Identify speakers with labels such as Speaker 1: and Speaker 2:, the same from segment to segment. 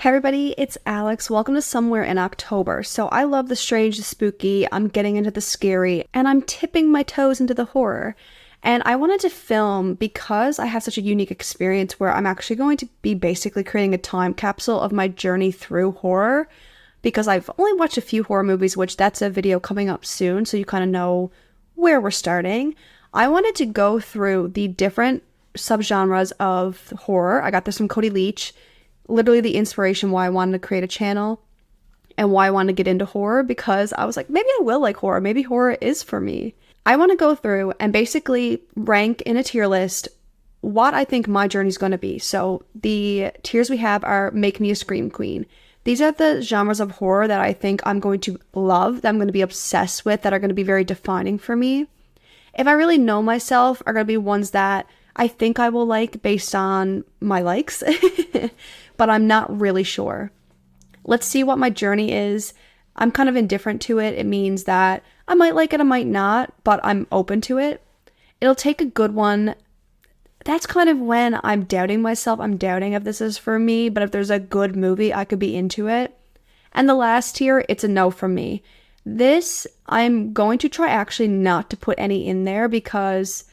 Speaker 1: Hey everybody, it's Alex. Welcome to Somewhere in October. So I love the strange, the spooky, I'm getting into the scary, and I'm tipping my toes into the horror. And I wanted to film because I have such a unique experience where I'm actually going to be basically creating a time capsule of my journey through horror. Because I've only watched a few horror movies, which that's a video coming up soon, so you kind of know where we're starting. I wanted to go through the different subgenres of horror. I got this from Cody Leach. Literally the inspiration why I wanted to create a channel and why I wanted to get into horror, because I was like, maybe I will like horror. Maybe horror is for me. I want to go through and basically rank in a tier list what I think my journey is going to be. So the tiers we have are Make Me a Scream Queen. These are the genres of horror that I think I'm going to love, that I'm going to be obsessed with, that are going to be very defining for me. If I really know myself, are going to be ones that I think I will like based on my likes, but I'm not really sure. Let's see what my journey is. I'm kind of indifferent to it. It means that I might like it, I might not, but I'm open to it. It'll take a good one. That's kind of when I'm doubting myself. I'm doubting if this is for me, but if there's a good movie, I could be into it. And the last tier, it's a no from me. This, I'm going to try actually not to put any in there because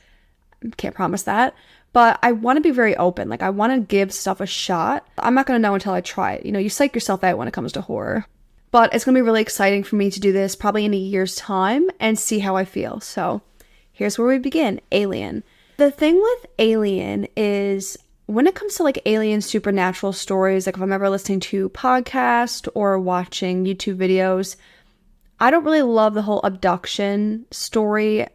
Speaker 1: can't promise that, but I want to be very open. Like, I want to give stuff a shot. I'm not going to know until I try it. You know, you psych yourself out when it comes to horror. But it's going to be really exciting for me to do this probably in a year's time and see how I feel. So here's where we begin. Alien. The thing with Alien is when it comes to like alien supernatural stories, like if I'm ever listening to podcasts or watching YouTube videos, I don't really love the whole abduction story.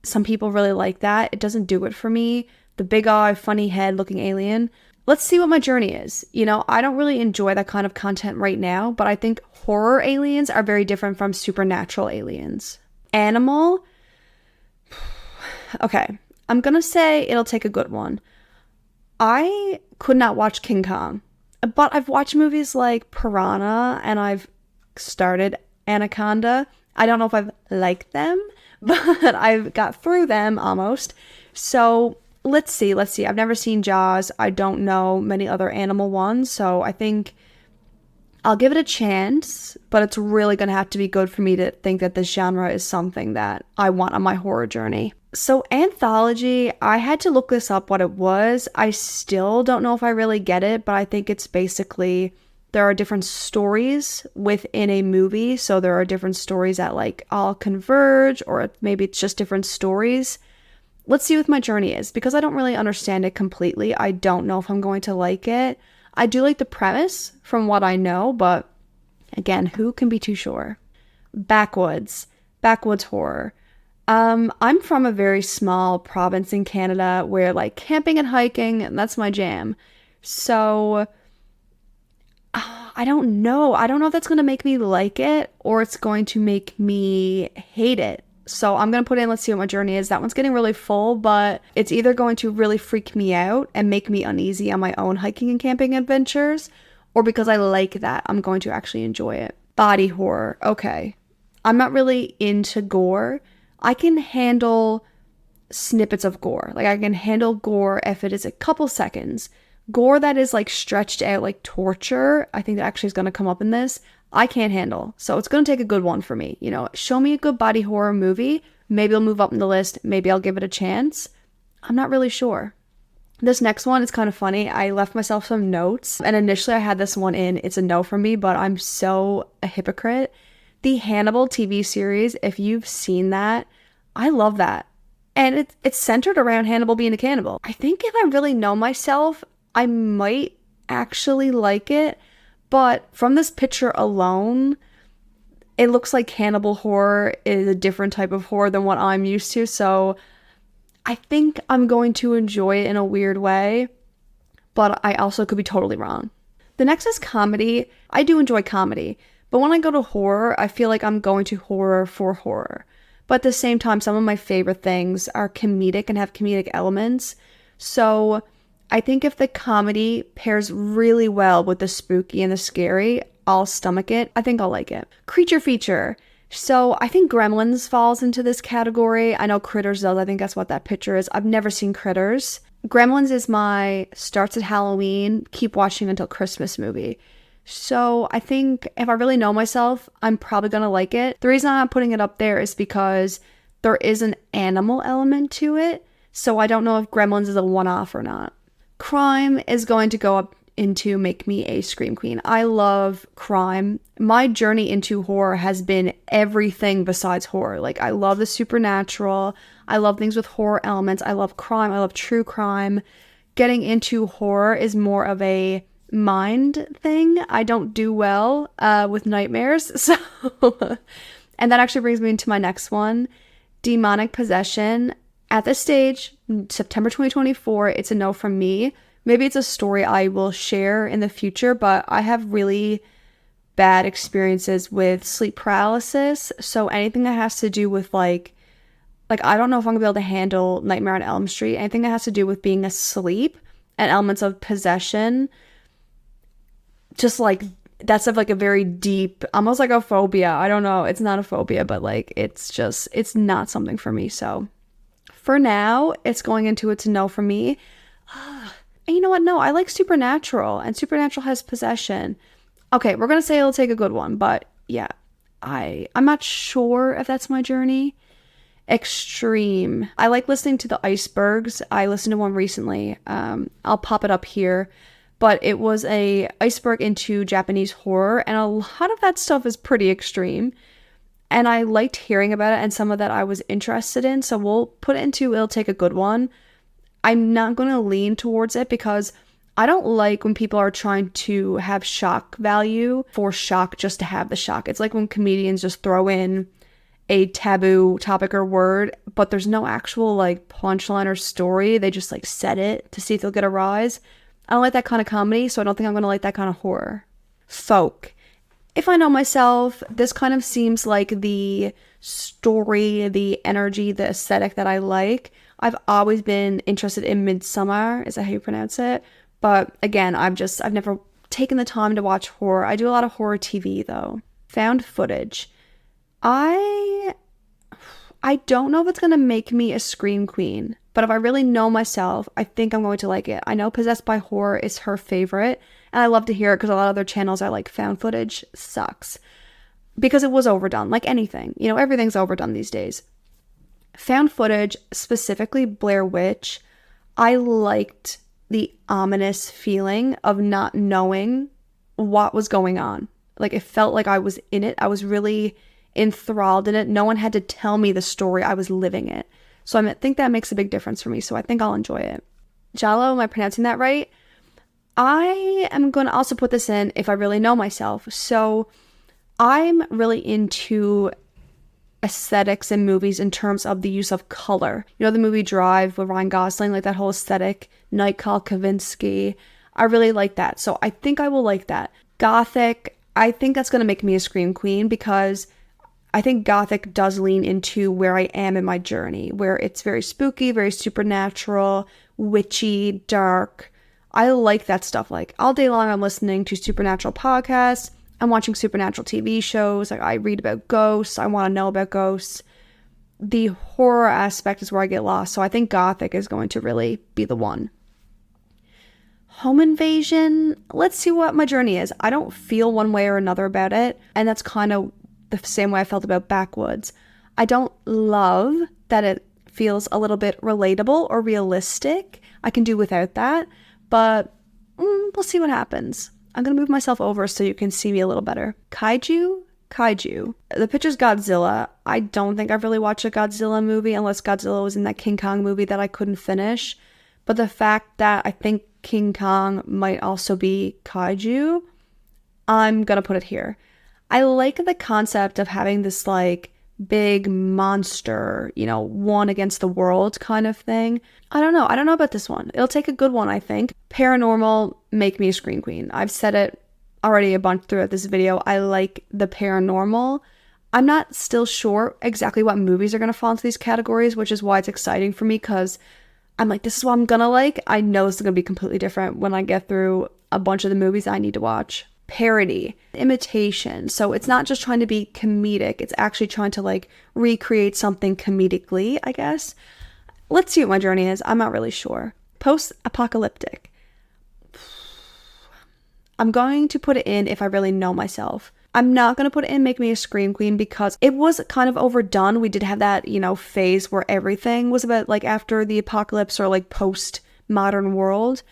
Speaker 1: Some people really like that. It doesn't do it for me. The big eye, funny head looking alien. Let's see what my journey is. You know, I don't really enjoy that kind of content right now, but I think horror aliens are very different from supernatural aliens. Animal. Okay, I'm gonna say it'll take a good one. I could not watch King Kong, but I've watched movies like Piranha and I've started Anaconda. I don't know if I've liked them, but I've got through them almost. So let's see. I've never seen Jaws. I don't know many other animal ones, so I think I'll give it a chance, but it's really going to have to be good for me to think that this genre is something that I want on my horror journey. So anthology, I had to look this up what it was. I still don't know if I really get it, but I think it's basically there are different stories within a movie. So there are different stories that like all converge, or maybe it's just different stories. Let's see what my journey is, because I don't really understand it completely. I don't know if I'm going to like it. I do like the premise from what I know, but again, who can be too sure? Backwoods horror. I'm from a very small province in Canada where like camping and hiking, that's my jam. So I don't know. I don't know if that's going to make me like it or it's going to make me hate it. So I'm going to put in, let's see what my journey is. That one's getting really full, but it's either going to really freak me out and make me uneasy on my own hiking and camping adventures, or because I like that, I'm going to actually enjoy it. Body horror. Okay. I'm not really into gore. I can handle snippets of gore. Like, I can handle gore if it is a couple seconds. Gore that is like stretched out like torture, I think that actually is going to come up in this, I can't handle. So it's going to take a good one for me. You know, show me a good body horror movie. Maybe I'll move up in the list. Maybe I'll give it a chance. I'm not really sure. This next one is kind of funny. I left myself some notes, and initially I had this one in. It's a no from me, but I'm so a hypocrite. The Hannibal TV series, if you've seen that, I love that. And it's centered around Hannibal being a cannibal. I think if I really know myself, I might actually like it, but from this picture alone, it looks like cannibal horror is a different type of horror than what I'm used to, so I think I'm going to enjoy it in a weird way, but I also could be totally wrong. The next is comedy. I do enjoy comedy, but when I go to horror, I feel like I'm going to horror for horror. But at the same time, some of my favorite things are comedic and have comedic elements, so I think if the comedy pairs really well with the spooky and the scary, I'll stomach it. I think I'll like it. Creature feature. So I think Gremlins falls into this category. I know Critters does. I think that's what that picture is. I've never seen Critters. Gremlins is my starts at Halloween, keep watching until Christmas movie. So I think if I really know myself, I'm probably going to like it. The reason I'm not putting it up there is because there is an animal element to it. So I don't know if Gremlins is a one-off or not. Crime is going to go up into make me a scream queen. I love crime. My journey into horror has been everything besides horror. Like, I love the supernatural. I love things with horror elements. I love crime. I love true crime. Getting into horror is more of a mind thing. I don't do well with nightmares. So, and that actually brings me into my next one, demonic possession. At this stage, September 2024, it's a no from me. Maybe it's a story I will share in the future, but I have really bad experiences with sleep paralysis. So anything that has to do with like I don't know if I'm gonna be able to handle Nightmare on Elm Street. Anything that has to do with being asleep and elements of possession, just like that's of like a very deep, almost like a phobia. I don't know. It's not a phobia, but like it's not something for me. So for now, it's going into it's a no for me. And you know what? No, I like Supernatural, and Supernatural has possession. Okay, we're gonna say it'll take a good one, but yeah, I'm not sure if that's my journey. Extreme. I like listening to the icebergs. I listened to one recently. I'll pop it up here, but it was a iceberg into Japanese horror, and a lot of that stuff is pretty extreme. And I liked hearing about it, and some of that I was interested in. So we'll put it into it'll take a good one. I'm not going to lean towards it because I don't like when people are trying to have shock value for shock just to have the shock. It's like when comedians just throw in a taboo topic or word, but there's no actual like punchline or story. They just like said it to see if they'll get a rise. I don't like that kind of comedy, so I don't think I'm going to like that kind of horror. Folk. If I know myself, this kind of seems like the story, the energy, the aesthetic that I like. I've always been interested in Midsummer, is that how you pronounce it? But again, I've never taken the time to watch horror. I do a lot of horror TV though. Found footage. I don't know if it's going to make me a scream queen, but if I really know myself, I think I'm going to like it. I know Possessed by Horror is her favorite, and I love to hear it because a lot of other channels are like, found footage sucks. Because it was overdone, like anything. You know, everything's overdone these days. Found footage, specifically Blair Witch, I liked the ominous feeling of not knowing what was going on. Like, it felt like I was in it. I was really enthralled in it. No one had to tell me the story. I was living it. So I think that makes a big difference for me. So I think I'll enjoy it. Giallo, am I pronouncing that right? I am going to also put this in if I really know myself. So I'm really into aesthetics in movies in terms of the use of color. You know, the movie Drive with Ryan Gosling, like that whole aesthetic, Night Call, Kavinsky. I really like that. So I think I will like that. Gothic, I think that's going to make me a scream queen because I think Gothic does lean into where I am in my journey, where it's very spooky, very supernatural, witchy, dark. I like that stuff. Like, all day long I'm listening to supernatural podcasts. I'm watching supernatural TV shows. Like, I read about ghosts. I want to know about ghosts. The horror aspect is where I get lost. So I think Gothic is going to really be the one. Home invasion. Let's see what my journey is. I don't feel one way or another about it. And that's kind of the same way I felt about Backwoods. I don't love that it feels a little bit relatable or realistic. I can do without that. But we'll see what happens. I'm going to move myself over so you can see me a little better. Kaiju. The picture's Godzilla. I don't think I've really watched a Godzilla movie unless Godzilla was in that King Kong movie that I couldn't finish. But the fact that I think King Kong might also be kaiju, I'm going to put it here. I like the concept of having this like big monster, you know, one against the world kind of thing. I don't know about this one. It'll take a good one, I think. Paranormal, make me a scream queen. I've said it already a bunch throughout this video. I like the paranormal. I'm not still sure exactly what movies are going to fall into these categories, which is why it's exciting for me because I'm like, this is what I'm going to like. I know this is going to be completely different when I get through a bunch of the movies I need to watch. Parody, imitation. So it's not just trying to be comedic. It's actually trying to like recreate something comedically, I guess. Let's see what my journey is. I'm not really sure. Post-apocalyptic. I'm going to put it in if I really know myself. I'm not going to put it in Make Me a Scream Queen because it was kind of overdone. We did have that, phase where everything was about like after the apocalypse or like post-modern world.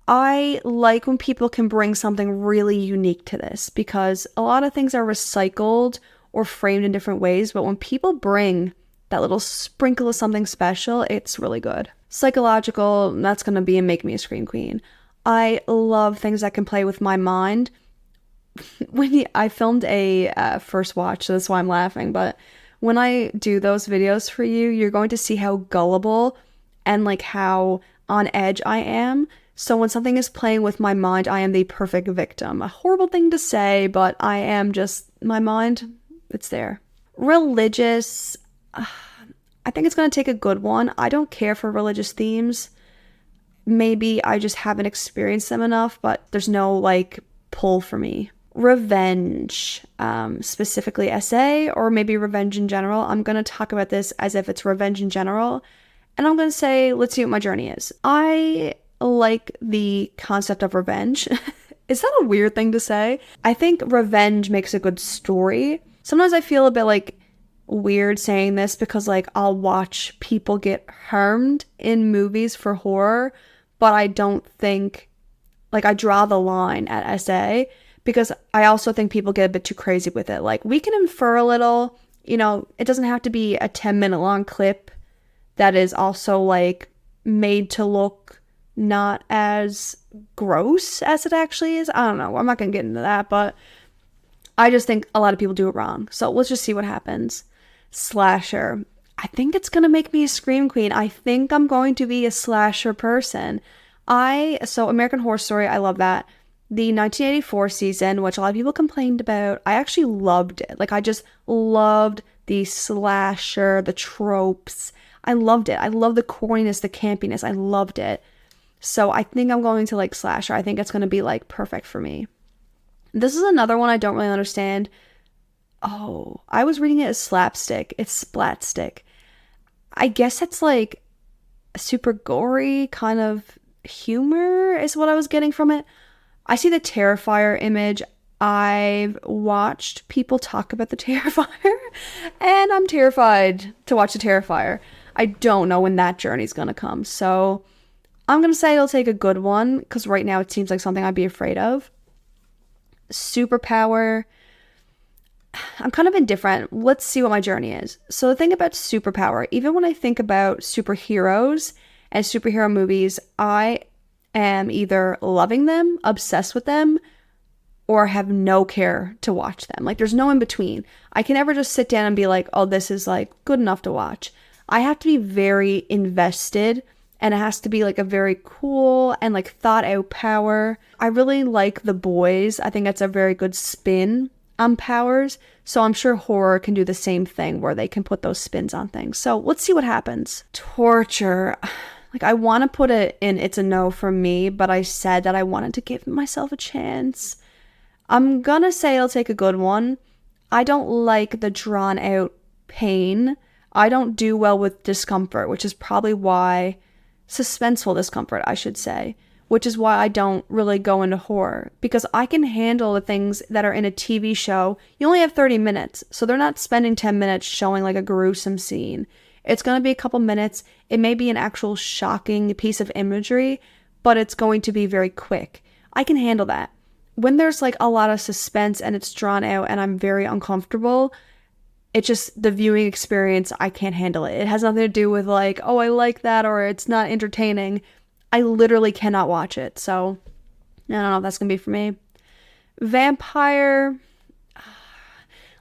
Speaker 1: I like when people can bring something really unique to this because a lot of things are recycled or framed in different ways, but when people bring that little sprinkle of something special, it's really good. Psychological, that's going to be a Make Me a Scream Queen. I love things that can play with my mind. I filmed a first watch, so that's why I'm laughing, but when I do those videos for you, you're going to see how gullible and like how on edge I am. So when something is playing with my mind, I am the perfect victim. A horrible thing to say, but I am just, my mind, it's there. Religious, I think it's going to take a good one. I don't care for religious themes. Maybe I just haven't experienced them enough, but there's no like pull for me. Revenge, specifically SA, or maybe revenge in general. I'm going to talk about this as if it's revenge in general. And I'm going to say, let's see what my journey is. I like the concept of revenge. Is that a weird thing to say? I think revenge makes a good story. Sometimes I feel a bit like weird saying this because like I'll watch people get harmed in movies for horror, but I don't think, like I draw the line at SA because I also think people get a bit too crazy with it. Like we can infer a little, it doesn't have to be a 10-minute long clip that is also like made to look not as gross as it actually is. I don't know. I'm not going to get into that, but I just think a lot of people do it wrong. So let's just see what happens. Slasher. I think it's going to make me a Scream Queen. I think I'm going to be a slasher person. So American Horror Story, I love that. The 1984 season, which a lot of people complained about, I actually loved it. Like I just loved the slasher, the tropes. I loved it. I love the corniness, the campiness. I loved it. So I think I'm going to like slasher. I think it's going to be like perfect for me. This is another one I don't really understand. Oh, I was reading it as slapstick. It's splatstick. I guess it's like a super gory kind of humor is what I was getting from it. I see the Terrifier image. I've watched people talk about the Terrifier and I'm terrified to watch the Terrifier. I don't know when that journey's going to come. So I'm going to say it'll take a good one because right now it seems like something I'd be afraid of. Superpower. I'm kind of indifferent. Let's see what my journey is. So the thing about superpower, even when I think about superheroes and superhero movies, I am either loving them, obsessed with them, or have no care to watch them. Like there's no in between. I can never just sit down and be like, oh, this is like good enough to watch. I have to be very invested and it has to be like a very cool and like thought out power. I really like The Boys. I think that's a very good spin on powers. So I'm sure horror can do the same thing where they can put those spins on things. So let's see what happens. Torture. Like I want to put it in it's a no from me, but I said that I wanted to give myself a chance. I'm gonna say I'll take a good one. I don't like the drawn out pain. I don't do well with discomfort, which is probably why suspenseful discomfort, I should say, which is why I don't really go into horror because I can handle the things that are in a TV show. You only have 30 minutes, so they're not spending 10 minutes showing like a gruesome scene. It's going to be a couple minutes. It may be an actual shocking piece of imagery, but it's going to be very quick. I can handle that. When there's like a lot of suspense and it's drawn out and I'm very uncomfortable, it's just the viewing experience, I can't handle it. It has nothing to do with like, oh, I like that or it's not entertaining. I literally cannot watch it. So I don't know if that's going to be for me. Vampire.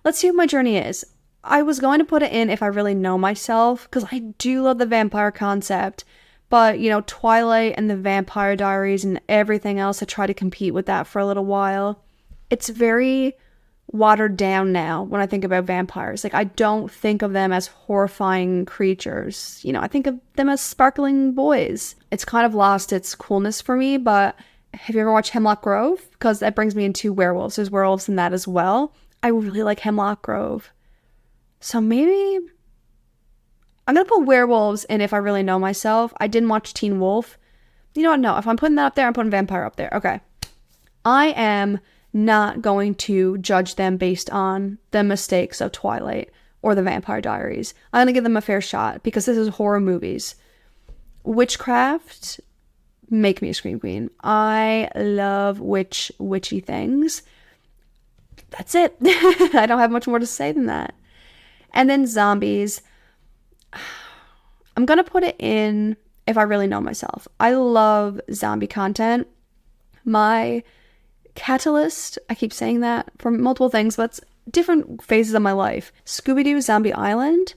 Speaker 1: Let's see what my journey is. I was going to put it in if I really know myself because I do love the vampire concept. But, Twilight and the Vampire Diaries and everything else, I try to compete with that for a little while. It's very watered down now when I think about vampires. Like, I don't think of them as horrifying creatures. I think of them as sparkling boys. It's kind of lost its coolness for me, but have you ever watched Hemlock Grove? Because that brings me into werewolves. There's werewolves in that as well. I really like Hemlock Grove. So maybe I'm going to put werewolves in if I really know myself. I didn't watch Teen Wolf. You know what? No, if I'm putting that up there, I'm putting vampire up there. Okay. I am not going to judge them based on the mistakes of Twilight or the Vampire Diaries. I'm going to give them a fair shot because this is horror movies. Witchcraft, make me a scream queen. I love witchy things. That's it. I don't have much more to say than that. And then zombies. I'm going to put it in if I really know myself. I love zombie content. My catalyst, I keep saying that for multiple things, but it's different phases of my life. Scooby-Doo Zombie Island.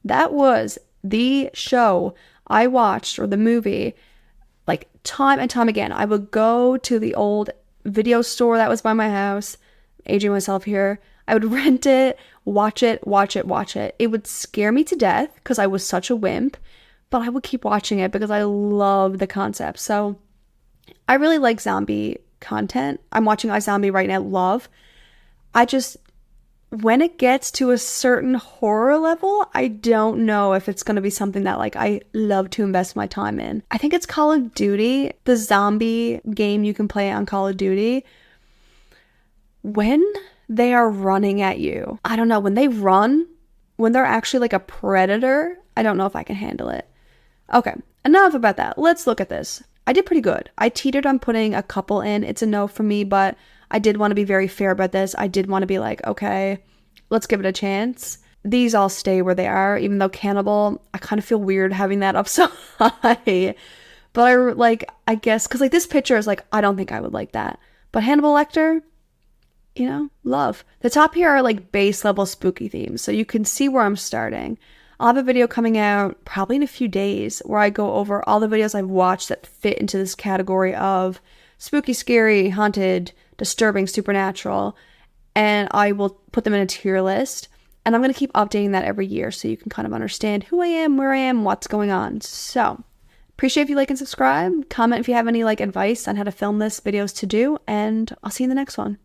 Speaker 1: That was the show I watched, or the movie, like time and time again. I would go to the old video store that was by my house, aging myself here. I would rent it, watch it. It would scare me to death because I was such a wimp, but I would keep watching it because I love the concept. So I really like zombie content. I'm watching iZombie right now, love. When it gets to a certain horror level, I don't know if it's going to be something that like I love to invest my time in. I think it's Call of Duty, the zombie game you can play on Call of Duty. When they are running at you, I don't know, when they run, when they're actually like a predator, I don't know if I can handle it. Okay, enough about that. Let's look at this. I did pretty good. I teetered on putting a couple in. It's a no for me, but I did want to be very fair about this. I did want to be like, okay, let's give it a chance. These all stay where they are, even though Cannibal, I kind of feel weird having that up so high. But I guess, because like this picture is like, I don't think I would like that. But Hannibal Lecter, love. The top here are like base level spooky themes, so you can see where I'm starting. I'll have a video coming out probably in a few days where I go over all the videos I've watched that fit into this category of spooky, scary, haunted, disturbing, supernatural, and I will put them in a tier list, and I'm going to keep updating that every year so you can kind of understand who I am, where I am, what's going on. So appreciate if you like and subscribe. Comment if you have any like advice on how to film this, videos to do, and I'll see you in the next one.